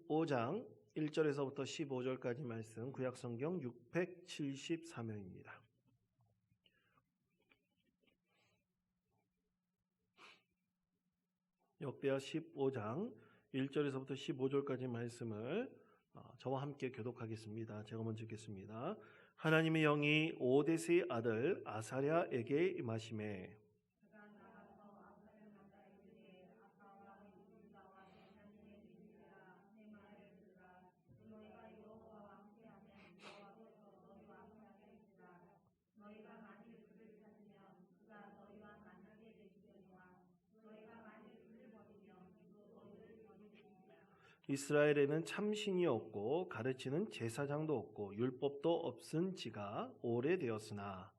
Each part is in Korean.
15장 1절에서부터 15절까지 말씀, 구약성경 673명입니다. 역대하 15장 1절에서부터 15절까지 말씀을 저와 함께 교독하겠습니다. 제가 먼저 읽겠습니다. 하나님의 영이 오데스의 아들 아사랴에게 임하시매 이스라엘에는 참신이 없고 가르치는 제사장도 없고 율법도 없은 지가 오래되었으나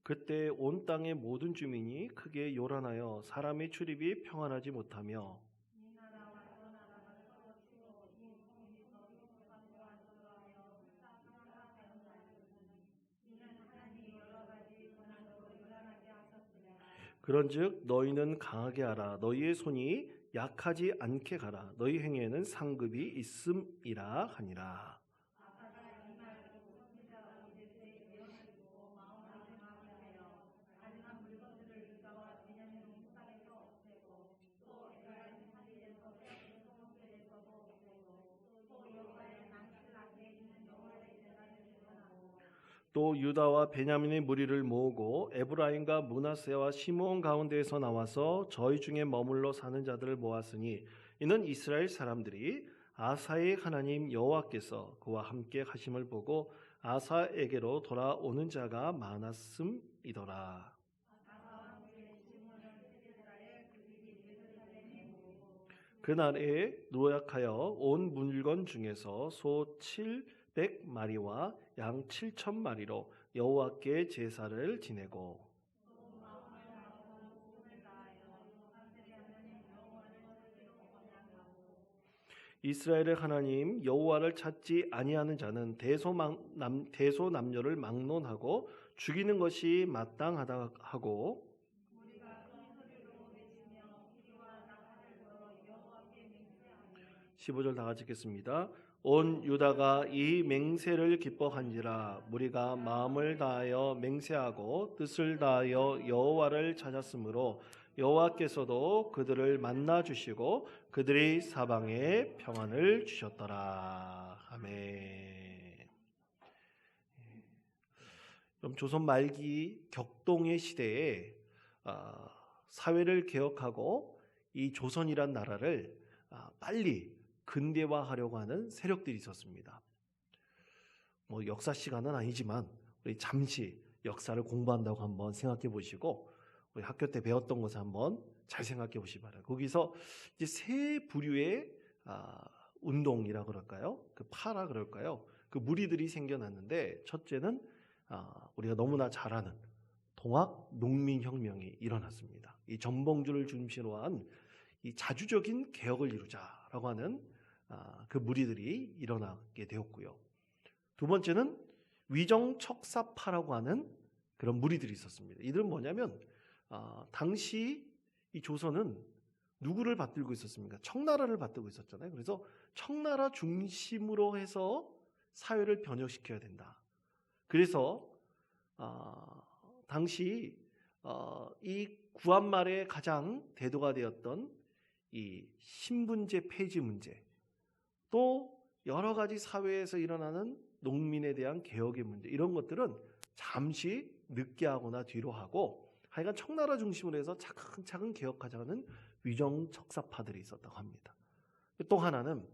그때 온 땅의 모든 주민이 크게 요란하여 사람의 출입이 평안하지 못하며 그런즉 너희는 강하게 하라. 너희의 손이 약하지 않게 가라. 너희 행위에는 상급이 있음이라 하니라. 또 유다와 베냐민의 무리를 모으고 에브라임과 므낫세와 시므온 가운데에서 나와서 저희 중에 머물러 사는 자들을 모았으니 이는 이스라엘 사람들이 아사의 하나님 여호와께서 그와 함께 하심을 보고 아사에게로 돌아오는 자가 많았음이더라. 그날에 노약하여 온 물건 중에서 소 700마리와 양 7,000마리로 여호와께 제사를 지내고 이스라엘의 하나님 여호와를 찾지 아니하는 자는 대소남녀를 막론하고 죽이는 것이 마땅하다 하고 15절 다 같이 읽겠습니다. 온 유다가 이 맹세를 기뻐한지라 무리가 마음을 다하여 맹세하고 뜻을 다하여 여호와를 찾았으므로 여호와께서도 그들을 만나 주시고 그들이 사방에 평안을 주셨더라. 아멘. 그럼 조선 말기 격동의 시대에 사회를 개혁하고 이 조선이란 나라를 빨리 근대화하려고 하는 세력들이 있었습니다. 역사 시간은 아니지만 우리 잠시 역사를 공부한다고 한번 생각해 보시고 우리 학교 때 배웠던 것을 한번 잘 생각해 보시기 바랍니다. 거기서 이제 세 부류의 운동이라 그럴까요? 그 파라 그럴까요? 그 무리들이 생겨났는데 첫째는 우리가 너무나 잘 아는 동학 농민혁명이 일어났습니다. 이 전봉주를 중심으로 한 이 자주적인 개혁을 이루자라고 하는 그 무리들이 일어나게 되었고요. 두 번째는 위정척사파라고 하는 그런 무리들이 있었습니다. 이들은 뭐냐면 당시 이 조선은 누구를 받들고 있었습니까? 청나라를 받들고 있었잖아요. 그래서 청나라 중심으로 해서 사회를 변혁시켜야 된다. 그래서 당시 이 구한말에 가장 대두가 되었던 이 신분제 폐지 문제, 또 여러 가지 사회에서 일어나는 농민에 대한 개혁의 문제, 이런 것들은 잠시 늦게 하거나 뒤로 하고 하여간 청나라 중심으로 해서 차근차근 개혁하자는 위정척사파들이 있었다고 합니다. 또 하나는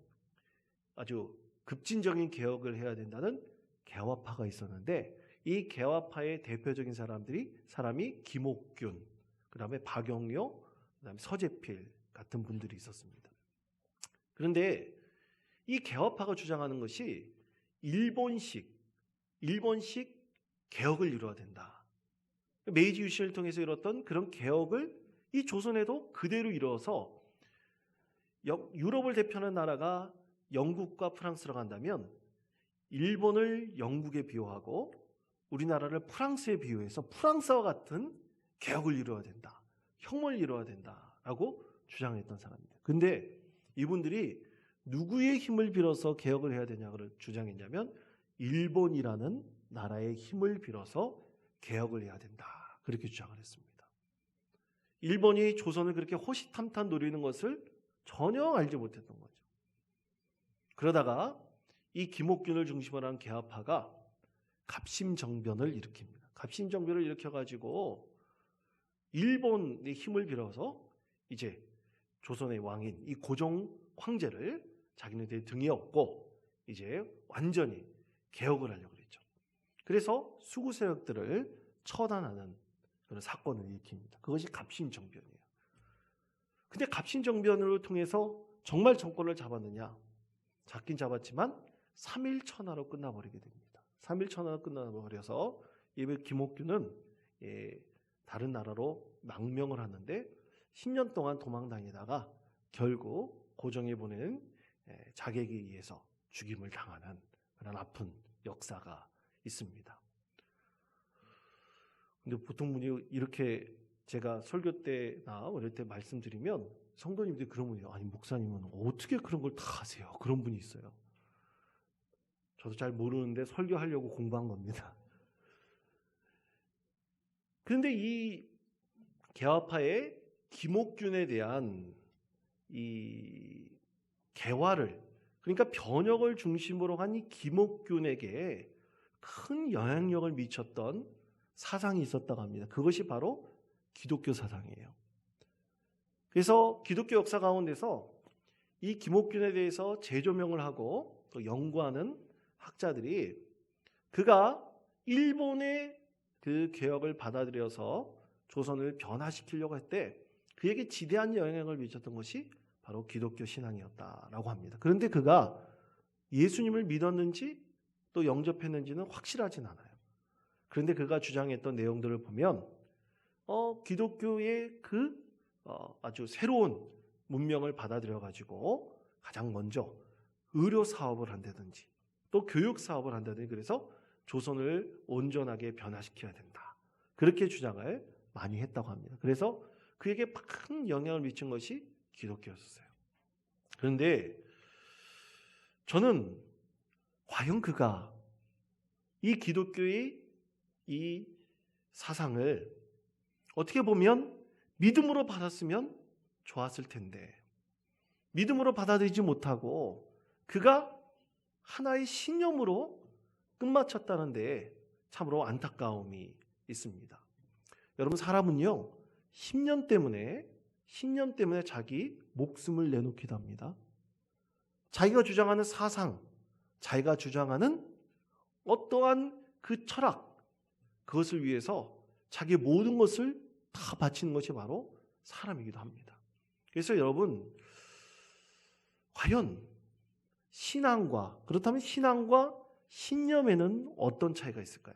아주 급진적인 개혁을 해야 된다는 개화파가 있었는데 이 개화파의 대표적인 사람이 김옥균, 그 다음에 박영료, 그 다음에 서재필 같은 분들이 있었습니다. 그런데 이 개화파가 주장하는 것이 일본식 개혁을 이루어야 된다. 메이지 유신을 통해서 이뤘던 그런 개혁을 이 조선에도 그대로 이루어서 유럽을 대표하는 나라가 영국과 프랑스라고 한다면 일본을 영국에 비유하고 우리나라를 프랑스에 비유해서 프랑스와 같은 개혁을 이루어야 된다. 혁명을 이루어야 된다라고 주장했던 사람입니다. 근데 이분들이 누구의 힘을 빌어서 개혁을 해야 되냐고 주장했냐면 일본이라는 나라의 힘을 빌어서 개혁을 해야 된다. 그렇게 주장을 했습니다. 일본이 조선을 그렇게 호시탐탐 노리는 것을 전혀 알지 못했던 거죠. 그러다가 이 김옥균을 중심으로 한 개화파가 갑심정변을 일으킵니다. 갑심정변을 일으켜가지고 일본의 힘을 빌어서 이제 조선의 왕인 이 고종 황제를 자기네들의 등에 업고 이제 완전히 개혁을 하려고 했죠. 그래서 수구 세력들을 처단하는 그런 사건을 일으킵니다. 그것이 갑심정변이에요. 근데 갑심정변을 통해서 정말 정권을 잡았느냐? 잡긴 잡았지만 3일천하로 끝나버리게 됩니다. 3일천하로 끝나버려서 이번 김옥균은 다른 나라로 망명을 하는데 10년 동안 도망다니다가 결국 고종이 보낸 자객에 의해서 죽임을 당하는 그런 아픈 역사가 있습니다. 근데 보통 분이 이렇게 제가 설교 때나 이럴 때 말씀드리면 성도님들이 그런 분이에요. 아니 목사님은 어떻게 그런 걸 다 아세요? 그런 분이 있어요. 저도 잘 모르는데 설교하려고 공부한 겁니다. 그런데 이 개화파의 김옥균에 대한 이 개화를 그러니까 변혁을 중심으로 한 이 김옥균에게 큰 영향력을 미쳤던 사상이 있었다고 합니다. 그것이 바로 기독교 사상이에요. 그래서 기독교 역사 가운데서 이 김옥균에 대해서 재조명을 하고 또 연구하는 학자들이 그가 일본의 그 개혁을 받아들여서 조선을 변화시키려고 할 때 그에게 지대한 영향을 미쳤던 것이 바로 기독교 신앙이었다라고 합니다. 그런데 그가 예수님을 믿었는지 또 영접했는지는 확실하진 않아요. 그런데 그가 주장했던 내용들을 보면 기독교의 그 아주 새로운 문명을 받아들여 가지고 가장 먼저 의료 사업을 한다든지 또 교육 사업을 한다든지 그래서 조선을 온전하게 변화시켜야 된다. 그렇게 주장을 많이 했다고 합니다. 그래서 그에게 큰 영향을 미친 것이 기독교였어요. 그런데 저는 과연 그가 이 기독교의 이 사상을 어떻게 보면 믿음으로 받았으면 좋았을 텐데 믿음으로 받아들이지 못하고 그가 하나의 신념으로 끝마쳤다는데 참으로 안타까움이 있습니다. 여러분 사람은요 10년 때문에 자기 목숨을 내놓기도 합니다. 자기가 주장하는 사상, 자기가 주장하는 어떠한 그 철학 그것을 위해서 자기의 모든 것을 다 바치는 것이 바로 사람이기도 합니다. 그래서 여러분 과연 그렇다면 신앙과 신념에는 어떤 차이가 있을까요?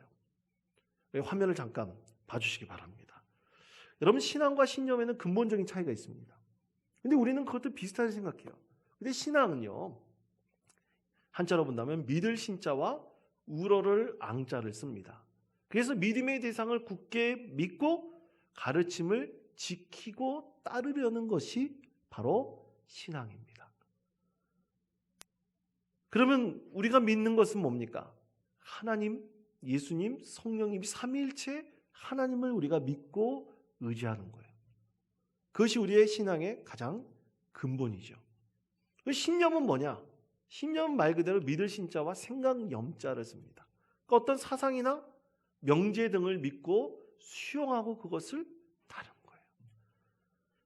화면을 잠깐 봐주시기 바랍니다. 여러분 신앙과 신념에는 근본적인 차이가 있습니다. 근데 우리는 그것도 비슷하게 생각해요. 근데 신앙은요 한자로 본다면 믿을 신자와 우러를 앙자를 씁니다. 그래서 믿음의 대상을 굳게 믿고 가르침을 지키고 따르려는 것이 바로 신앙입니다. 그러면 우리가 믿는 것은 뭡니까? 하나님, 예수님, 성령님 삼위일체 하나님을 우리가 믿고 의지하는 거예요. 그것이 우리의 신앙의 가장 근본이죠. 신념은 뭐냐? 신념은 말 그대로 믿을 신자와 생각 염자를 씁니다. 그러니까 어떤 사상이나 명제 등을 믿고 수용하고 그것을 따르는 거예요.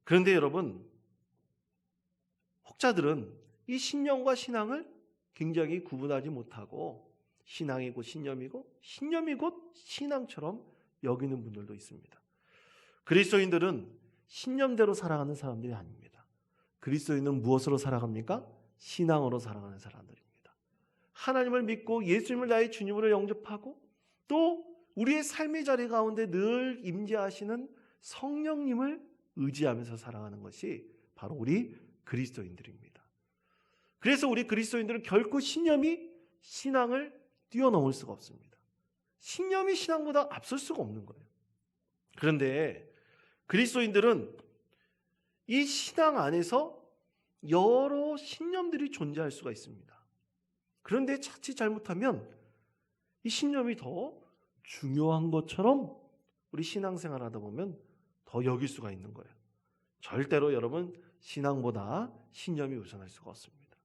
그런데 여러분, 혹자들은 이 신념과 신앙을 굉장히 구분하지 못하고 신앙이 곧 신념이고 신념이 곧 신앙처럼 여기는 분들도 있습니다. 그리스도인들은 신념대로 살아가는 사람들이 아닙니다. 그리스도인은 무엇으로 살아갑니까? 신앙으로 살아가는 사람들입니다. 하나님을 믿고 예수님을 나의 주님으로 영접하고 또 우리의 삶의 자리 가운데 늘 임재하시는 성령님을 의지하면서 살아가는 것이 바로 우리 그리스도인들입니다. 그래서 우리 그리스도인들은 결코 신념이 신앙을 뛰어넘을 수가 없습니다. 신념이 신앙보다 앞설 수가 없는 거예요. 그런데 그리스도인들은 이 신앙 안에서 여러 신념들이 존재할 수가 있습니다. 그런데 자칫 잘못하면 이 신념이 더 중요한 것처럼 우리 신앙생활 하다 보면 더 여길 수가 있는 거예요. 절대로 여러분 신앙보다 신념이 우선할 수가 없습니다.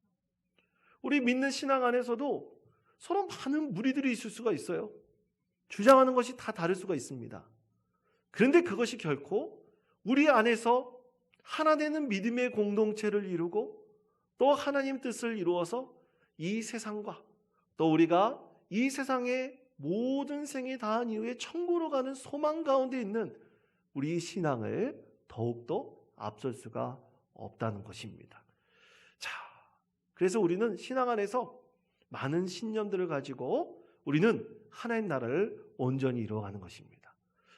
우리 믿는 신앙 안에서도 서로 많은 무리들이 있을 수가 있어요. 주장하는 것이 다 다를 수가 있습니다. 그런데 그것이 결코 우리 안에서 하나 되는 믿음의 공동체를 이루고 또 하나님 뜻을 이루어서 이 세상과 또 우리가 이 세상의 모든 생이 다한 이후에 천국으로 가는 소망 가운데 있는 우리 신앙을 더욱더 앞설 수가 없다는 것입니다. 자, 그래서 우리는 신앙 안에서 많은 신념들을 가지고 우리는 하나님 나라를 온전히 이루어가는 것입니다.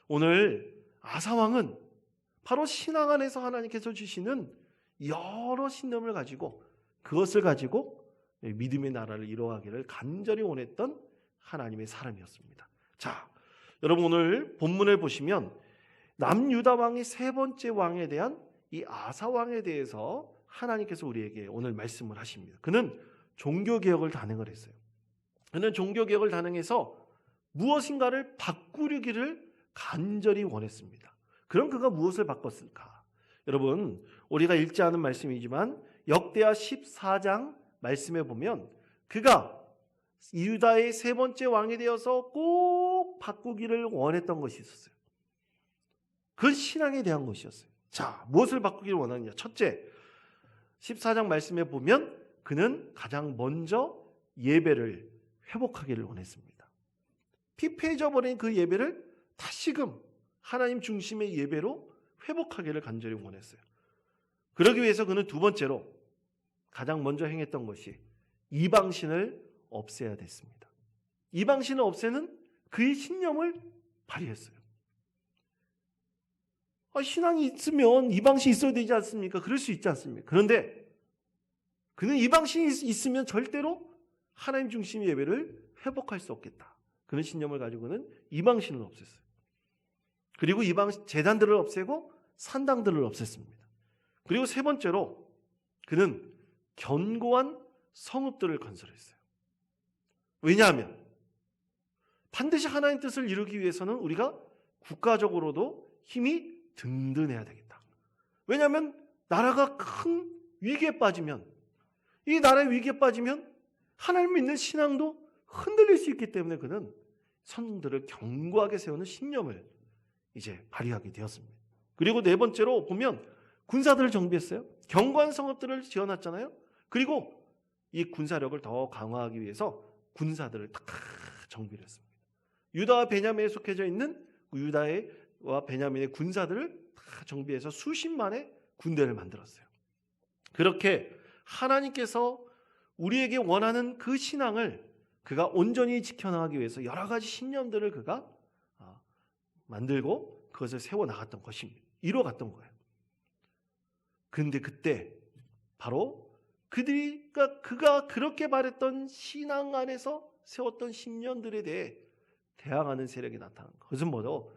오늘 아사왕은 바로 신앙 안에서 하나님께서 주시는 여러 신념을 가지고 그것을 가지고 믿음의 나라를 이루어가기를 간절히 원했던 하나님의 사람이었습니다. 자, 여러분 오늘 본문을 보시면 남유다 왕의 세 번째 왕에 대한 이 아사 왕에 대해서 하나님께서 우리에게 오늘 말씀을 하십니다. 그는 종교개혁을 단행을 했어요. 그는 종교개혁을 단행해서 무엇인가를 바꾸기를 간절히 원했습니다. 그럼 그가 무엇을 바꿨을까? 여러분 우리가 읽지 않은 말씀이지만 역대하 14장 말씀에 보면 그가 유다의 세 번째 왕이 되어서 꼭 바꾸기를 원했던 것이 있었어요. 그 신앙에 대한 것이었어요. 자, 무엇을 바꾸기를 원하느냐? 첫째, 14장 말씀에 보면 그는 가장 먼저 예배를 회복하기를 원했습니다. 피폐해져 버린 그 예배를 다시금 하나님 중심의 예배로 회복하기를 간절히 원했어요. 그러기 위해서 그는 두 번째로 가장 먼저 행했던 것이 이방신을 없애야 됐습니다. 이방신을 없애는 그의 신념을 발휘했어요. 신앙이 있으면 이방신이 있어야 되지 않습니까? 그럴 수 있지 않습니까? 그런데 그는 이방신이 있으면 절대로 하나님 중심의 예배를 회복할 수 없겠다. 그런 신념을 가지고는 이방신을 없앴어요. 그리고 이방 제단들을 없애고 산당들을 없앴습니다. 그리고 세 번째로 그는 견고한 성읍들을 건설했어요. 왜냐하면 반드시 하나님 뜻을 이루기 위해서는 우리가 국가적으로도 힘이 든든해야 되겠다. 왜냐하면 나라가 큰 위기에 빠지면 이 나라의 위기에 빠지면 하나님 믿는 신앙도 흔들릴 수 있기 때문에 그는 성들을 견고하게 세우는 신념을 이제 발휘하게 되었습니다. 그리고 네 번째로 보면 군사들을 정비했어요. 견고한 성읍들을 지어놨잖아요. 그리고 이 군사력을 더 강화하기 위해서 군사들을 다 정비를 했습니다. 유다와 베냐민에 속해져 있는 유다와 베냐민의 군사들을 다 정비해서 수십만의 군대를 만들었어요. 그렇게 하나님께서 우리에게 원하는 그 신앙을 그가 온전히 지켜나가기 위해서 여러 가지 신념들을 그가 만들고 그것을 세워나갔던 것입니다. 이뤄갔던 거예요. 그런데 그때 바로 그가 그렇게 말했던 신앙 안에서 세웠던 신념들에 대해 대항하는 세력이 나타난 것. 그것은 뭐죠?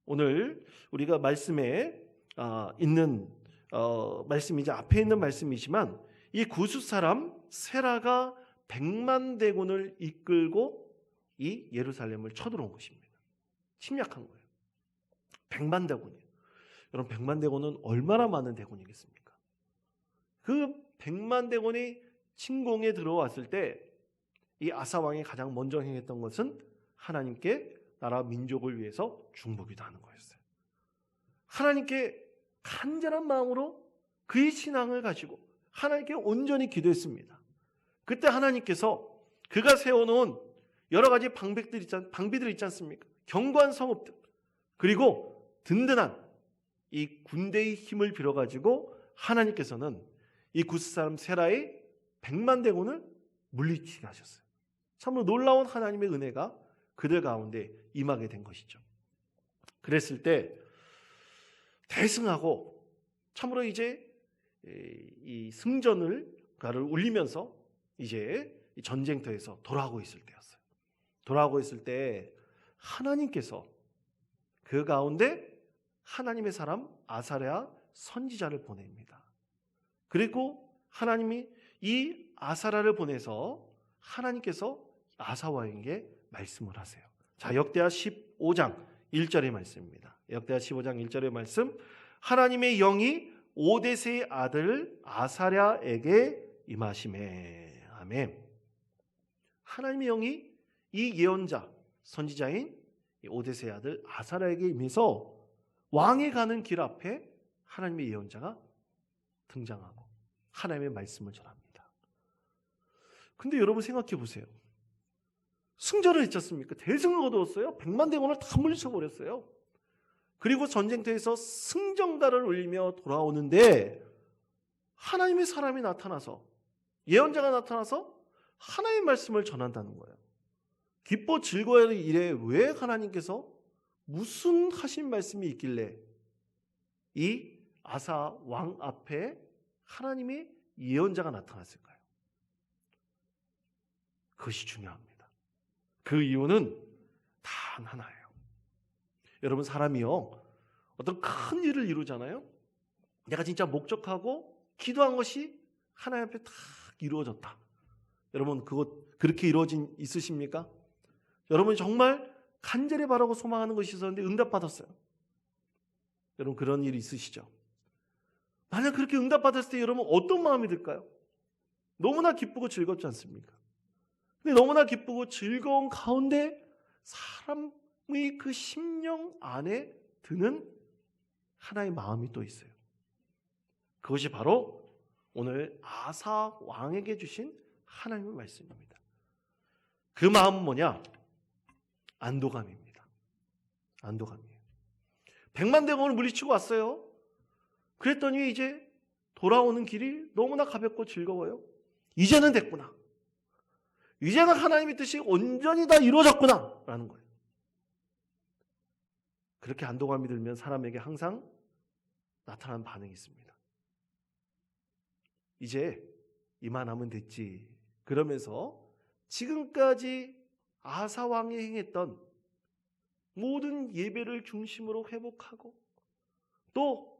오늘 우리가 말씀에 있는 말씀이지 앞에 있는 말씀이지만 이 구스 사람 세라가 100만 대군을 이끌고 이 예루살렘을 쳐들어온 것입니다. 침략한 거예요. 100만 대군이에요. 여러분 100만 대군은 얼마나 많은 대군이겠습니까? 그 100만 대군이 침공에 들어왔을 때 이 아사 왕이 가장 먼저 행했던 것은 하나님께 나라 민족을 위해서 중보기도 하는 거였어요. 하나님께 간절한 마음으로 그의 신앙을 가지고 하나님께 온전히 기도했습니다. 그때 하나님께서 그가 세워놓은 여러 가지 방비들 있지 않습니까? 견고한 성읍들 그리고 든든한 이 군대의 힘을 빌어가지고 하나님께서는 이 구스 사람 세라의 100만 대군을 물리치게 하셨어요. 참으로 놀라운 하나님의 은혜가 그들 가운데 임하게 된 것이죠. 그랬을 때 대승하고 참으로 이제 이 승전을 울리면서 이제 전쟁터에서 돌아오고 있을 때였어요. 돌아오고 있을 때 하나님께서 그 가운데 하나님의 사람 아사랴 선지자를 보냅니다. 그리고 하나님이 이 아사랴를 보내서 하나님께서 아사왕에게 말씀을 하세요. 자, 역대하 15장 1절의 말씀입니다. 역대하 15장 1절의 말씀. 하나님의 영이 오데세의 아들 아사랴에게 임하시매. 아멘. 하나님의 영이 이 예언자 선지자인 오데세의 아들 아사랴에게 임해서 왕에 가는 길 앞에 하나님의 예언자가 등장하고 하나님의 말씀을 전합니다. 근데 여러분 생각해 보세요. 승전을 했지 않습니까? 대승을 거두었어요. 100만 대군을 다 물리쳐버렸어요. 그리고 전쟁터에서 승전가를 울리며 돌아오는데 하나님의 사람이 나타나서 예언자가 나타나서 하나님의 말씀을 전한다는 거예요. 기뻐 즐거워할 일에 왜 하나님께서 무슨 하신 말씀이 있길래 이 아사 왕 앞에 하나님의 예언자가 나타났을까요? 그것이 중요합니다. 그 이유는 단 하나예요. 여러분, 사람이요 어떤 큰 일을 이루잖아요. 내가 진짜 목적하고 기도한 것이 하나님 앞에 딱 이루어졌다. 여러분, 그렇게 이루어진 있으십니까? 여러분이 정말 간절히 바라고 소망하는 것이 있었는데 응답받았어요. 여러분, 그런 일이 있으시죠? 만약 그렇게 응답받았을 때 여러분 어떤 마음이 들까요? 너무나 기쁘고 즐겁지 않습니까? 근데 너무나 기쁘고 즐거운 가운데 사람의 그 심령 안에 드는 하나의 마음이 또 있어요. 그것이 바로 오늘 아사 왕에게 주신 하나님의 말씀입니다. 그 마음은 뭐냐? 안도감입니다. 안도감이에요. 100만 대군을 물리치고 왔어요. 그랬더니 이제 돌아오는 길이 너무나 가볍고 즐거워요. 이제는 됐구나. 이제는 하나님의 뜻이 온전히 다 이루어졌구나 라는 거예요. 그렇게 안도감이 들면 사람에게 항상 나타나는 반응이 있습니다. 이제 이만하면 됐지. 그러면서 지금까지 아사 왕이 행했던 모든 예배를 중심으로 회복하고 또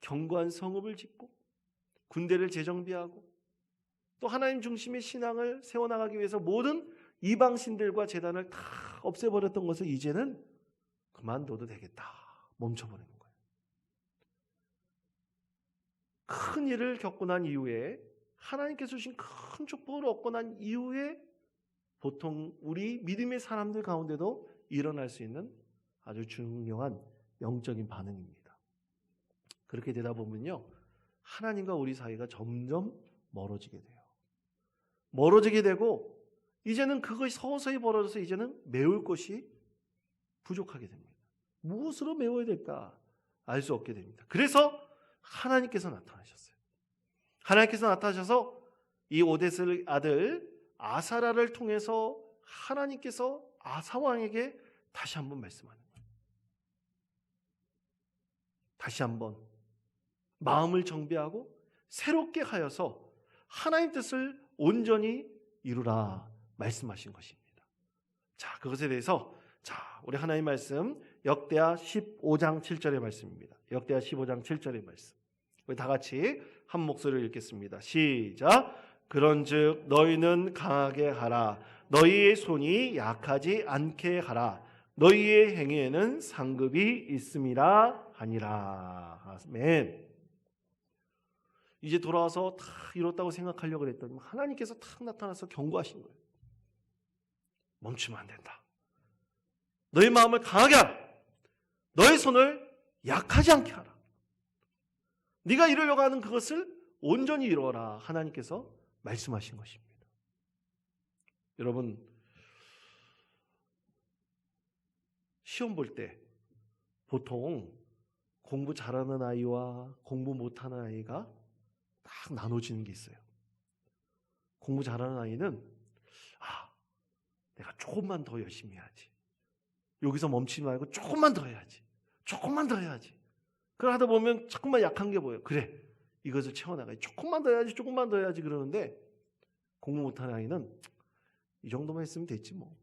견고한 성읍을 짓고 군대를 재정비하고 또 하나님 중심의 신앙을 세워나가기 위해서 모든 이방신들과 제단을 다 없애버렸던 것을 이제는 그만둬도 되겠다. 멈춰버리는 거예요. 큰 일을 겪고 난 이후에 하나님께서 주신 큰 축복을 얻고 난 이후에 보통 우리 믿음의 사람들 가운데도 일어날 수 있는 아주 중요한 영적인 반응입니다. 그렇게 되다 보면요, 하나님과 우리 사이가 점점 멀어지게 돼요. 멀어지게 되고 이제는 그것이 서서히 벌어져서 이제는 메울 것이 부족하게 됩니다. 무엇으로 메워야 될까 알 수 없게 됩니다. 그래서 하나님께서 나타나셨어요. 하나님께서 나타나셔서 이 오데스의 아들 아사랴를 통해서 하나님께서 아사왕에게 다시 한번 말씀하는 거예요. 다시 한번 마음을 정비하고 새롭게 하여서 하나님 뜻을 온전히 이루라 말씀하신 것입니다. 자, 그것에 대해서 우리 하나님 말씀 역대하 15장 7절의 말씀입니다. 역대하 15장 7절의 말씀. 우리 다 같이 한 목소리로 읽겠습니다. 시작. 그런즉 너희는 강하게 하라. 너희의 손이 약하지 않게 하라. 너희의 행위에는 상급이 있음이라 하니라. 아멘. 이제 돌아와서 다 이뤘다고 생각하려고 했더니 하나님께서 탁 나타나서 경고하신 거예요. 멈추면 안 된다. 너희 마음을 강하게 하라. 너희 손을 약하지 않게 하라. 네가 이루려고 하는 그것을 온전히 이루어라. 하나님께서 말씀하신 것입니다. 여러분, 시험 볼 때 보통 공부 잘하는 아이와 공부 못하는 아이가 딱 나눠지는 게 있어요. 공부 잘하는 아이는 내가 조금만 더 열심히 해야지. 여기서 멈추지 말고 조금만 더 해야지. 조금만 더 해야지. 그러다 보면 조금만 약한 게 보여요. 그래, 이것을 채워나가야지. 조금만 더 해야지. 조금만 더 해야지. 그러는데 공부 못하는 아이는 이 정도만 했으면 됐지 뭐.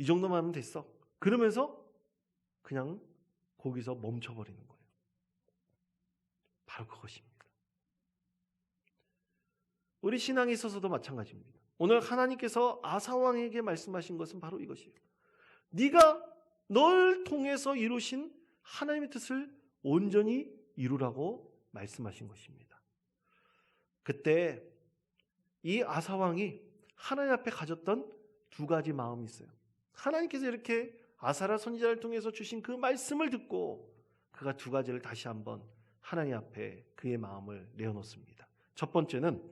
이 정도만 하면 됐어. 그러면서 그냥 거기서 멈춰버리는 거예요. 바로 그것입니다. 우리 신앙에 있어서도 마찬가지입니다. 오늘 하나님께서 아사 왕에게 말씀하신 것은 바로 이것이에요. 네가 널 통해서 이루신 하나님의 뜻을 온전히 이루라고 말씀하신 것입니다. 그때 이 아사 왕이 하나님 앞에 가졌던 두 가지 마음이 있어요. 하나님께서 이렇게 아사랴 선지자를 통해서 주신 그 말씀을 듣고 그가 두 가지를 다시 한번 하나님 앞에 그의 마음을 내어놓습니다. 첫 번째는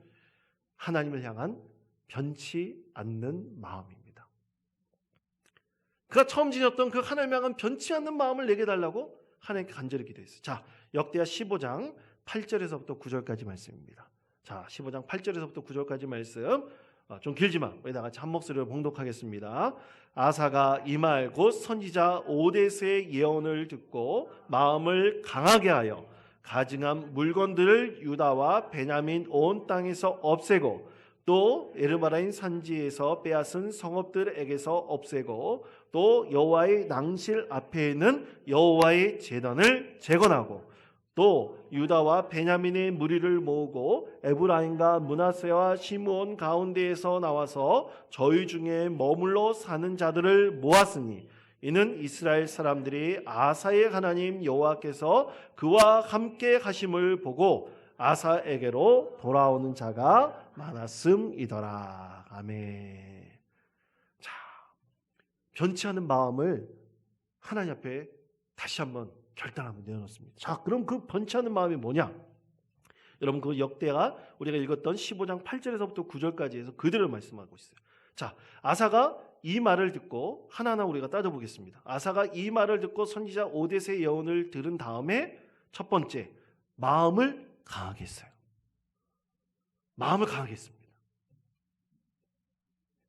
하나님을 향한 변치 않는 마음입니다. 그가 처음 지녔던 그 하나님을 향한 변치 않는 마음을 내게 달라고 하나님께 간절히 기도했어요. 자, 역대하 15장 8절에서부터 9절까지 말씀입니다. 자, 15장 8절에서부터 9절까지 말씀 좀 길지만 우리 다 같이 한 목소리로 봉독하겠습니다. 아사가 이 말 곧 선지자 오데스의 예언을 듣고 마음을 강하게 하여 가증한 물건들을 유다와 베냐민 온 땅에서 없애고 또 에르바라인 산지에서 빼앗은 성읍들에게서 없애고 또 여호와의 낭실 앞에 있는 여호와의 제단을 재건하고 또 유다와 베냐민의 무리를 모으고 에브라임과 므낫세와 시므온 가운데에서 나와서 저희 중에 머물러 사는 자들을 모았으니 이는 이스라엘 사람들이 아사의 하나님 여호와께서 그와 함께 하심을 보고 아사에게로 돌아오는 자가 많았음이더라. 아멘. 자, 변치 않은 마음을 하나님 앞에 다시 한번 결단하고 내어놓습니다. 자, 그럼 그 변치 않은 마음이 뭐냐? 여러분 그 역대가 우리가 읽었던 15장 8절에서부터 9절까지 해서 그대로 말씀하고 있어요. 자, 아사가 이 말을 듣고 하나하나 우리가 따져보겠습니다. 아사가 이 말을 듣고 선지자 오데스의 예언을 들은 다음에 첫 번째, 마음을 강하게 했어요. 마음을 강하게 했습니다.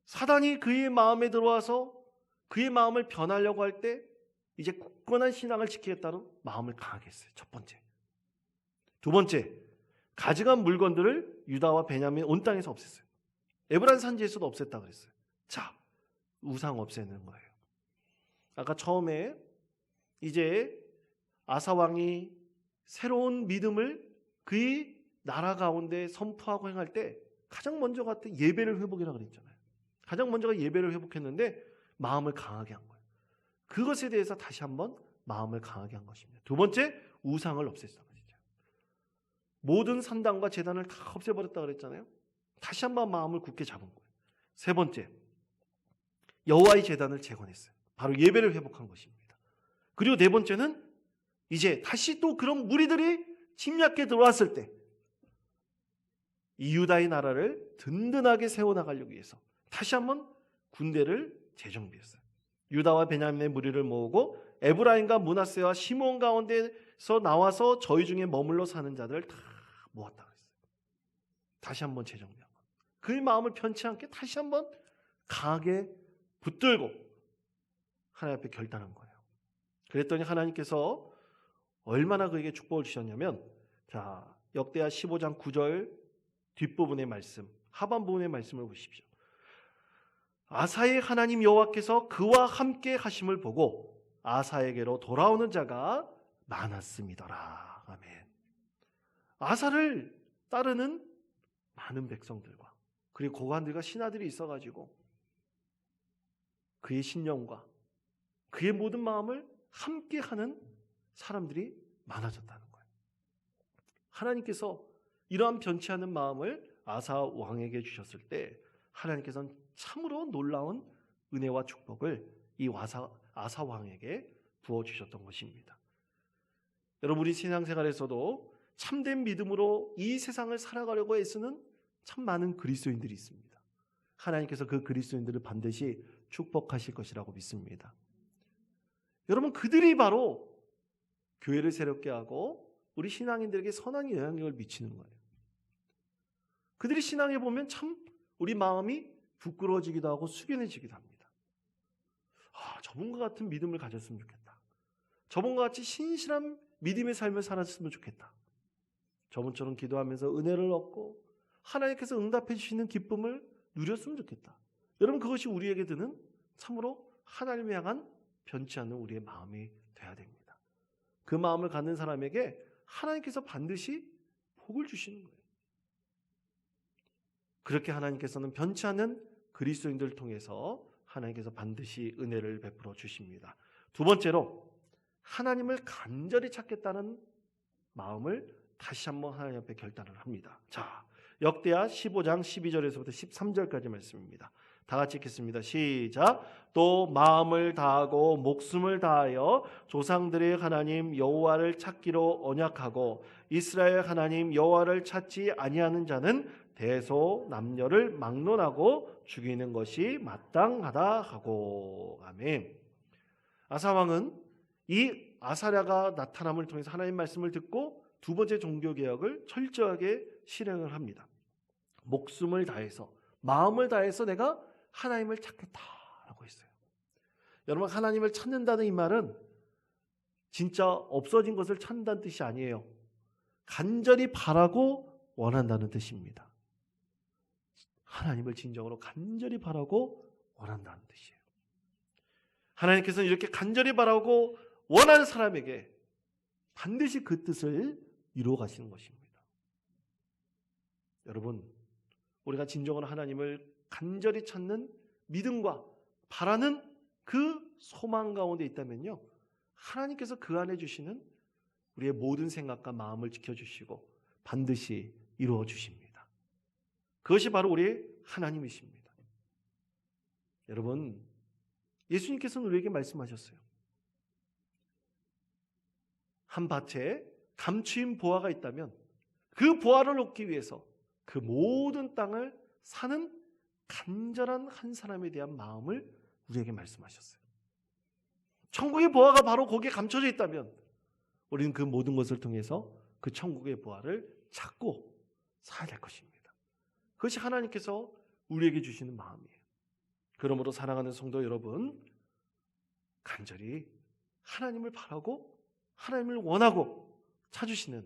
사단이 그의 마음에 들어와서 그의 마음을 변하려고 할 때 이제 굳건한 신앙을 지키겠다는 마음을 강하게 했어요. 첫 번째. 두 번째, 가져간 물건들을 유다와 베냐민 온 땅에서 없앴어요. 에브라임 산지에서도 없앴다 그랬어요. 자, 우상 없애는 거예요. 아까 처음에 이제 아사 왕이 새로운 믿음을 그의 나라 가운데 선포하고 행할 때 가장 먼저 갔던 예배를 회복이라고 그랬잖아요. 가장 먼저가 예배를 회복했는데 마음을 강하게 한 거예요. 그것에 대해서 다시 한번 마음을 강하게 한 것입니다. 두 번째, 우상을 없앴다고 그랬죠. 모든 산당과 제단을 다 없애버렸다고 그랬잖아요. 다시 한번 마음을 굳게 잡은 거예요. 세 번째, 여호와의 제단을 재건했어요. 바로 예배를 회복한 것입니다. 그리고 네 번째는 이제 다시 또 그런 무리들이 침략해 들어왔을 때 이 유다의 나라를 든든하게 세워나가려고 위해서 다시 한번 군대를 재정비했어요. 유다와 베냐민의 무리를 모으고 에브라임과 므낫세와 시므온 가운데서 나와서 저희 중에 머물러 사는 자들을 다 모았다 그랬어요. 다시 한번 재정비하고 그의 마음을 편치 않게 다시 한번 강하게 붙들고 하나님 앞에 결단한 거예요. 그랬더니 하나님께서 얼마나 그에게 축복을 주셨냐면, 자, 역대하 15장 9절 뒷부분의 말씀, 하반부분의 말씀을 보십시오. 아사의 하나님 여호와께서 그와 함께 하심을 보고 아사에게로 돌아오는 자가 많았음이더라. 아멘. 아사를 따르는 많은 백성들과 그리고 고관들과 신하들이 있어가지고 그의 신령과 그의 모든 마음을 함께하는 사람들이 많아졌다는 거예요. 하나님께서 이러한 변치 않은 마음을 아사 왕에게 주셨을 때 하나님께서는 참으로 놀라운 은혜와 축복을 이 아사 왕에게 부어주셨던 것입니다. 여러분, 우리 신앙생활에서도 참된 믿음으로 이 세상을 살아가려고 애쓰는 참 많은 그리스도인들이 있습니다. 하나님께서 그 그리스도인들을 반드시 축복하실 것이라고 믿습니다. 여러분, 그들이 바로 교회를 새롭게 하고 우리 신앙인들에게 선한 영향력을 미치는 거예요. 그들이 신앙에 보면 참 우리 마음이 부끄러워지기도 하고 숙연해지기도 합니다. 저분과 같은 믿음을 가졌으면 좋겠다. 저분과 같이 신실한 믿음의 삶을 살았으면 좋겠다. 저분처럼 기도하면서 은혜를 얻고 하나님께서 응답해 주시는 기쁨을 누렸으면 좋겠다. 여러분, 그것이 우리에게 드는 참으로 하나님을 향한 변치 않는 우리의 마음이 돼야 됩니다. 그 마음을 갖는 사람에게 하나님께서 반드시 복을 주시는 거예요. 그렇게 하나님께서는 변치 않는 그리스도인들을 통해서 하나님께서 반드시 은혜를 베풀어 주십니다. 두 번째로 하나님을 간절히 찾겠다는 마음을 다시 한번 하나님 앞에 결단을 합니다. 자, 역대하 15장 12절에서부터 13절까지 말씀입니다. 다 같이 읽겠습니다. 시작. 또 마음을 다하고 목숨을 다하여 조상들의 하나님 여호와를 찾기로 언약하고 이스라엘 하나님 여호와를 찾지 아니하는 자는 대소 남녀를 막론하고 죽이는 것이 마땅하다 하고. 아멘. 아사 왕은 이 아사랴가 나타남을 통해서 하나님 말씀을 듣고 두 번째 종교개혁을 철저하게 실행을 합니다. 목숨을 다해서 마음을 다해서 내가 하나님을 찾겠다라고 했어요. 여러분, 하나님을 찾는다는 이 말은 진짜 없어진 것을 찾는다는 뜻이 아니에요. 간절히 바라고 원한다는 뜻입니다. 하나님을 진정으로 간절히 바라고 원한다는 뜻이에요. 하나님께서는 이렇게 간절히 바라고 원하는 사람에게 반드시 그 뜻을 이루어 가시는 것입니다. 여러분, 우리가 진정으로 하나님을 간절히 찾는 믿음과 바라는 그 소망 가운데 있다면요, 하나님께서 그 안에 주시는 우리의 모든 생각과 마음을 지켜주시고 반드시 이루어 주십니다. 그것이 바로 우리 하나님이십니다. 여러분, 예수님께서는 우리에게 말씀하셨어요. 한 밭에 감추인 보화가 있다면 그 보화를 얻기 위해서 그 모든 땅을 사는 간절한 한 사람에 대한 마음을 우리에게 말씀하셨어요. 천국의 보화가 바로 거기에 감춰져 있다면 우리는 그 모든 것을 통해서 그 천국의 보화를 찾고 살아야 될 것입니다. 그것이 하나님께서 우리에게 주시는 마음이에요. 그러므로 사랑하는 성도 여러분, 간절히 하나님을 바라고 하나님을 원하고 찾으시는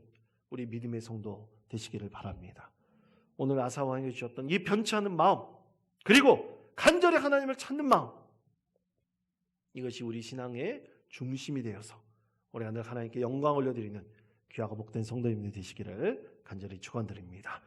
우리 믿음의 성도 되시기를 바랍니다. 오늘 아사 왕이 주셨던 이 변치 않는 마음, 그리고 간절히 하나님을 찾는 마음, 이것이 우리 신앙의 중심이 되어서 우리 하늘 하나님께 영광을 올려드리는 귀하고 복된 성도님들 되시기를 간절히 축원드립니다.